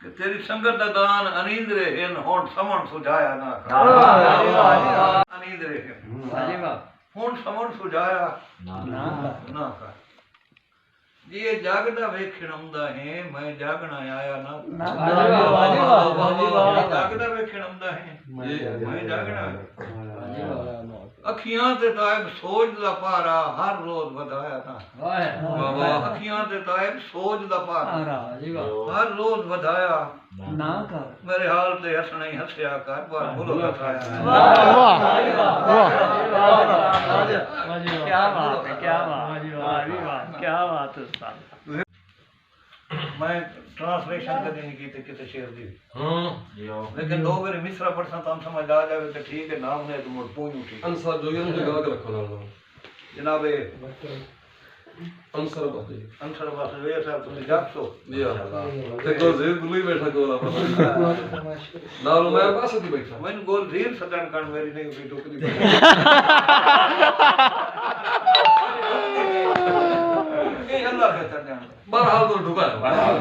कि तेरी संगत दा दान अनींद्रे हिन हुण समण सुझाया ना कर अनींद्रे हिन हुण समण सुझाया ना कर जी ये जागदा वेखण आउंदा है मैं जागना आया ना जागदा वेखण आउंदा है मैं जागना अखियां ते तायब सोच दा पारा हर रोज वधाया ना अखियां ते तायब सोच दा पारा हर रोज वधाया ना कर मेरे हाल ते हसना ही हसया कर पर भूलो हसाया क्या बात है क्या बात है मैं ट्रांसलेशन कभी नहीं की किसी शेर दी लेकिन दो मेरे मिसरा पढ़सा तो हम समझ आ जावे तो ठीक है नाम ने तो मोड़ पूछ उठी अंसर जो ये जगह के रखो ना जनाब अंसर बस वे साहब तुम जब सो या ते को जे गुली बैठा गोला ना लो मैं पास ही बैठा मैं गोल धीर सदन कर मेरी नहीं हुई टोकरी ये अल्लाह के तरजान बहरहाल तो ढुका है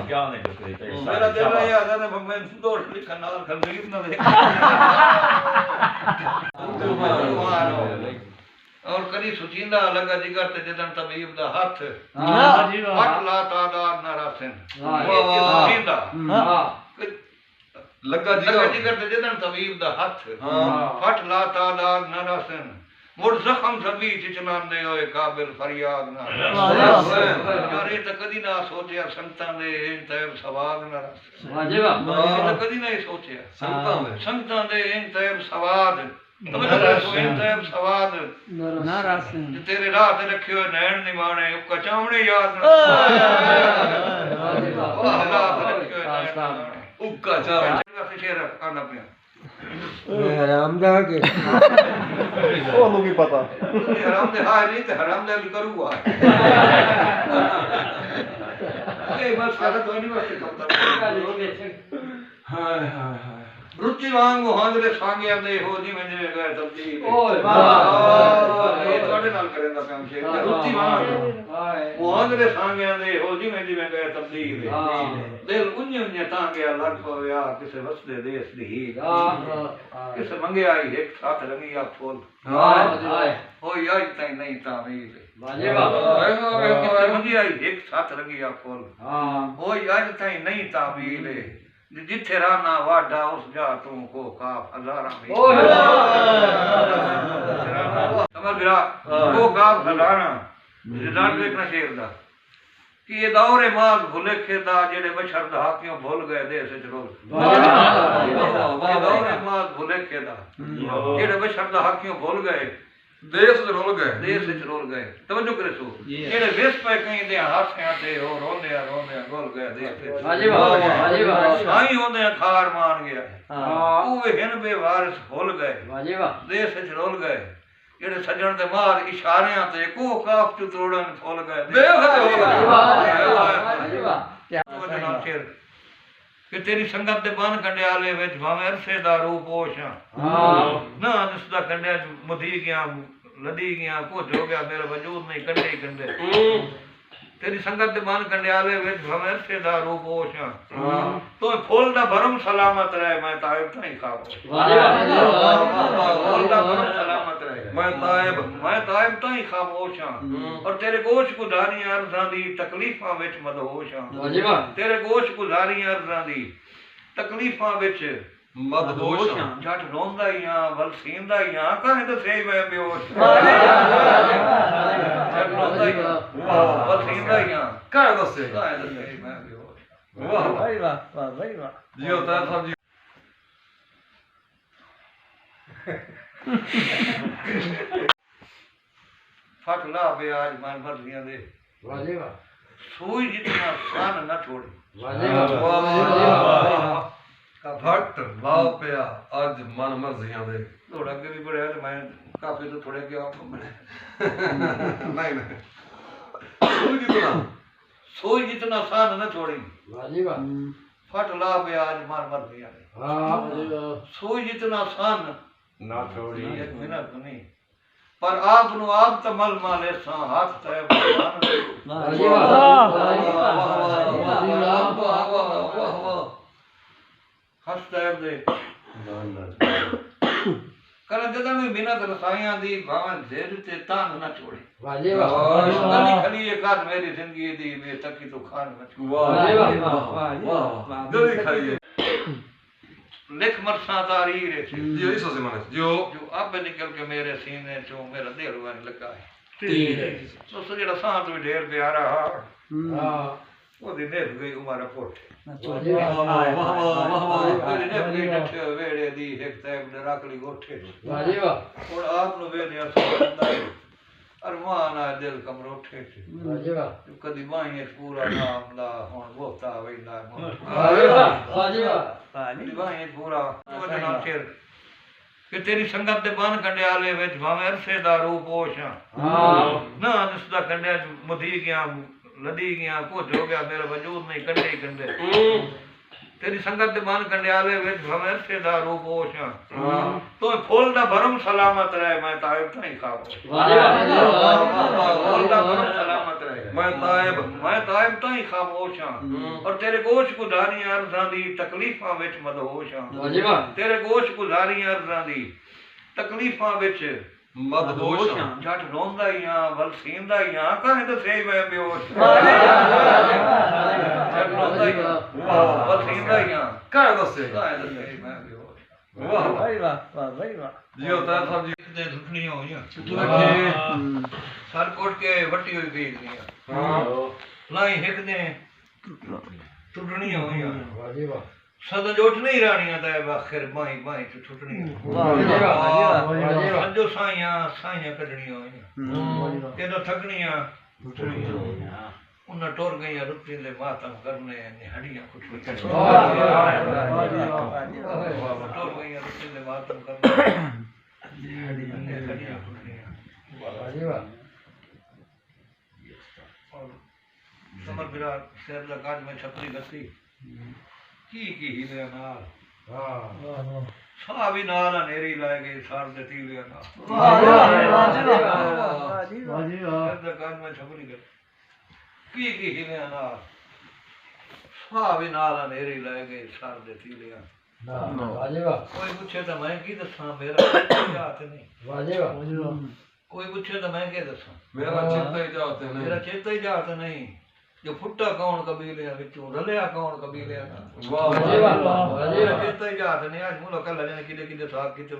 क्या नहीं टोकरी मेरा दिल है यार मैं दौड़ लिखा नाल खरीद ना दे और कदी सुचींदा लगा जिगर ते जदन तबीब दा हाथ हट ला तादाद ना रासन सुचींदा लगा जिगर ते जदन तबीब दा हाथ हट ला तादाद ना रासन मुड़ जख्म सभी चिचलांदे होए काबिल फरियाद ना यार ये तो कदी ना सोचिया संतां दे तैब सवाद ना वाजिब तो कदी नहीं सोचिया संतां दे तैब सवाद सवाद तेरे राह ते रखे हुए नैन निमाने उका चावणे याद उक्का चावणे शेर आना पिया हराम दा के ओनू की पता हराम दे हाय नहीं ते हराम दे भी करूगा ए बस सारा तो नहीं वास्ते करता हाय हाय हाय रुचि वांग हांदरे सांगिया दे हो जी मैं जिवें गए तब्दील ओए वाह ये ਤੁਹਾਡੇ ਨਾਲ ਕਰੇਂਦਾ ਕੰਮ ਸ਼ੇਰ रुचि वांग हांदरे सांगिया दे हो जी मैं जिवें गए तब्दील दिल उन्ने उन्ने तां गया लग पया किसे वसदे देश दी किसे मंगया ही एक साथ रंगी आप फूल हाय हो यार ताई नहीं तावील वाजिब किसे मंगया ही एक साथ रंगी आप फूल हो यार ताई नहीं तावील जिथे राना वाडा उस जा तू को काफ हजारा में समझ गया को काफ हजारा जिदान देखना शेर दा कि ये दौरे माज भुले खेदा जेड़े बशर दा हाकियों भूल गए देश च रोल ये दौरे माज भुले खेदा जेड़े बशर दा हाकियों भूल गए देश च रोल गए तवज्जो करे सो जेड़े वेस पे कहीं दे हासियां ते हो रोंदे गोल गए देश वाजिब साईं होंदे खार मान गया ओए हिन बेवारिस भूल गए वाजिब देश च रोल गए जेड़े सजण दे मार इशारियां ते को काफ चु तोड़न फूल गए देश च रोल गए वाजिब क्या कि तेरी संगत दे बन कंडियाले विच भावें अरसे दा रूप ओछां ना जिसदा कंडिया मुधी गया लदी गया कुछ हो गया मेरा वजूद नहीं कंडे ही कंडे तेरी संगत दे बन कंडियाले विच भावें अरसे दा रूप ओछां तो फूल दा भरम सलामत रहे मैं तायब ताई खाओ फूल दा भरम सलामत रहे मैं तायब ताई खामोशां और तेरे गोश गुजारी अर्ज़ां दी तकलीफां विच मदहोशां तेरे गोश गुजारी अर्ज़ां दी तकलीफां विच मदहोशां जट रोंदा ही हां वल सींदा ही हां काहे तो सही मैं बेहोश जट रोंदा ही हां वल सींदा ही हां काहे तो सही मैं बेहोश वाह भाई वाह भाई वाह जियो तार साहब जी फट ला बे आज मन भरदियां दे वाजिब सूई जितना सान न छोड़ी वाजिब का फट लाओ पिया आज मन मर्जियां दे थोड़ा के भी बड़े मैं काफी तो थोड़े के आप नहीं सूई जितना सान न छोड़ी वाजिब फट ला बे आज मन भरदियां दे सूई जितना सान ना छोड़ी एक मिनट नहीं पर आप नु आप तमल माले सा हाथ तय भगवान ਹਸਤੈਬ ਦੇ ਕਰ ਜਦੋਂ ਮੈਂ ਬਿਨਾਂ ਦਰਸਾਈਆਂ ਦੀ ਭਾਵੇਂ ਦਿਲ ਤੇ ਤਾਂ ਨਾ ਛੋੜੇ ਵਾਜੇ ਵਾਹ ਗਲੀ ਖਲੀ ਇਹ ਕਰ ਮੇਰੀ ਜ਼ਿੰਦਗੀ ਦੀ ਵੇ ਤੱਕੀ ਤੋਂ ਖਾਨ ਵਿੱਚ ਵਾਹ ਵਾਹ ਗਲੀ ਖਾਈ लिख मरसा तारीर है जी इस से माने जो अब निकल के मेरे सीने चो मेरा दिल वन लगा है ठीक है तो जेड़ा सांस भी ढेर प्यारा हां वो दिन ने गई उमारा पोट वाजे वाह वाह ने गई डठे वेड़े दी एक तैब ने रखली गोठे वाजे वाह और आप नु वेने असंदा अरमान आ दिल कमरो ठे वाजे वाह कदी बाई पूरा नाम दा हुन बोता वेंदा वाजे वाह वाजे वाह कदी बाई पूरा वजना शेर कि तेरी संगत दे बन कंडियाले विच भाਵੇਂ अरसे दा रूप होशां हां ना जिसदा कंडिया मुधी गया लदी गया कुछ हो गया मेरा वजूद नहीं कंडे ही कंडे तेरी संगत दे बन कंडियाले विच भाਵੇਂ अरसे दा रूप होशां तो फूल दा भरम सलामत रहे मैं ताइब नहीं खाओ वाजे वाह फूल दा भरम सलामत रहे मैं ताइब नहीं खामोशां और तेरे गोश गुजारी अर्ज़ां दी तकलीफां विच मदहोशां वाजे वाह तेरे गोश गुजारी अर्ज़ां दी तकलीफां विच मदहोश जट रोंदा ही हां वल सींदा ही हां काहे तो सही मैं बेहोश जट रोंदा ही हां वल सींदा ही हां कह दसे काहे तो सही मैं बेहोश वाह भाई वाह भाई वाह जी होता है साहब जी दे सुटनियां होईयां रखे सर कोट के वट्टी हुई बीज दियां हां लाई हिक दे सुटनियां होईयां वाजे वाह सद जोट नहीं रानियां ता आखिर बाई बाई च छुटनी वाजे वाह वाजे वाह सजो साइयां साइयां कढणियां होईयां ते तो थकनियां उन टोर गईयां रुपये ले मातम करने ने हड्डियां कुछ टोर गईयां रुपये ले मातम करने हड्डियां कुछ वाजे वाह और समर बिरा शेर दा काज में छपरी गसी की हिले नाल हां साह भी नाल नेरी लाए गए सार दे तीले नाल वाजे वाह शेर दा काज में छपरी गसी की हिले नाल साह भी नाल नेरी लाए गए सार दे तीले वाजे वाह कोई पूछे तो मैं की दसा मेरा याद नहीं वाजे वाह कोई पूछे तो मैं क्या दसा मेरा चित्त ही जाते मेरा नहीं चेता ही जात नहीं जो फुट्टा कौन कबीले विचों रलिया कौन कबीले वाह वाजे वाह वाजे मेरा वाह चेता ही जात नहीं आज मुला कल जाने किले किले साहब किते